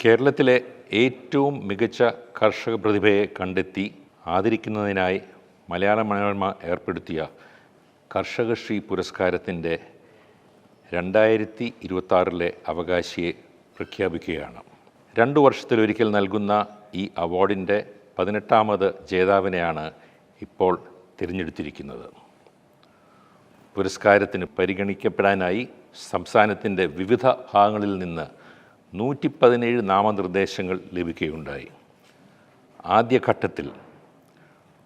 കേരളത്തിലെ ഏറ്റവും മികച്ച കർഷക പ്രതിഭയെ കണ്ടെത്തി ആദരിക്കുന്നതിനായി മലയാള മനോരമ ഏർപ്പെടുത്തിയ കർഷകശ്രീ പുരസ്കാരത്തിൻ്റെ 2026 അവകാശിയെ പ്രഖ്യാപിക്കുകയാണ്. 2 വർഷത്തിലൊരിക്കൽ നൽകുന്ന ഈ അവാർഡിൻ്റെ 18ാമത് ജേതാവിനെയാണ് ഇപ്പോൾ തിരഞ്ഞെടുത്തിരിക്കുന്നത്. പുരസ്കാരത്തിന് പരിഗണിക്കപ്പെടാനായി സംസ്ഥാനത്തിൻ്റെ വിവിധ ഭാഗങ്ങളിൽ നിന്ന് 117 നാമനിർദ്ദേശങ്ങൾ ലഭിക്കുകയുണ്ടായി. ആദ്യഘട്ടത്തിൽ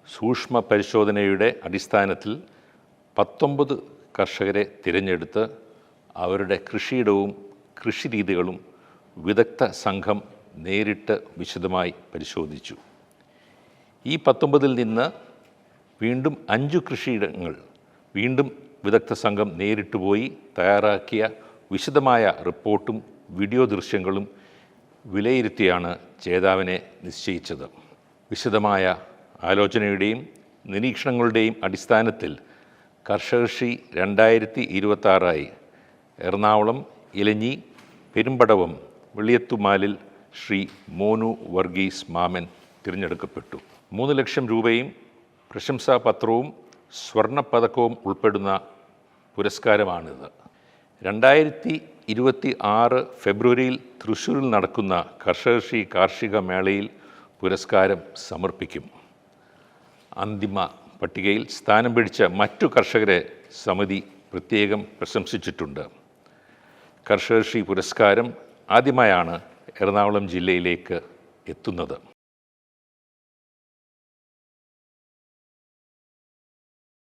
സൂക്ഷ്മ പരിശോധനയുടെ അടിസ്ഥാനത്തിൽ 19 കർഷകരെ തിരഞ്ഞെടുത്ത് അവരുടെ കൃഷിയിടവും കൃഷിരീതികളും വിദഗ്ധ സംഘം നേരിട്ട് വിശദമായി പരിശോധിച്ചു. ഈ 19ൽ നിന്ന് വീണ്ടും 5 കൃഷിയിടങ്ങൾ വിദഗ്ധ സംഘം നേരിട്ട് പോയി തയ്യാറാക്കിയ വിശദമായ റിപ്പോർട്ടും വീഡിയോ ദൃശ്യങ്ങളും വിലയിരുത്തിയാണ് ജേതാവിനെ നിശ്ചയിച്ചത്. വിശദമായ ആലോചനയുടെയും നിരീക്ഷണങ്ങളുടെയും അടിസ്ഥാനത്തിൽ കർഷകശ്രീ 2026 എറണാകുളം, ഇലഞ്ഞി, പെരുമ്പടവം, വെളിയത്തുമാലിൽ ശ്രീ മോനു വർഗീസ് മാമൻ തിരഞ്ഞെടുക്കപ്പെട്ടു. 3 ലക്ഷം രൂപയും പ്രശംസാപത്രവും സ്വർണ്ണപ്പതക്കവും ഉൾപ്പെടുന്ന പുരസ്കാരമാണിത്. 2026 ഫെബ്രുവരിയിൽ തൃശ്ശൂരിൽ നടക്കുന്ന കർഷകശ്രീ കാർഷിക മേളയിൽ പുരസ്കാരം സമർപ്പിക്കും. അന്തിമ പട്ടികയിൽ സ്ഥാനം പിടിച്ച മറ്റു കർഷകരെ സമിതി പ്രത്യേകം പ്രശംസിച്ചിട്ടുണ്ട്. കർഷകശ്രീ പുരസ്കാരം ആദ്യമായാണ് എറണാകുളം ജില്ലയിലേക്ക് എത്തുന്നത്.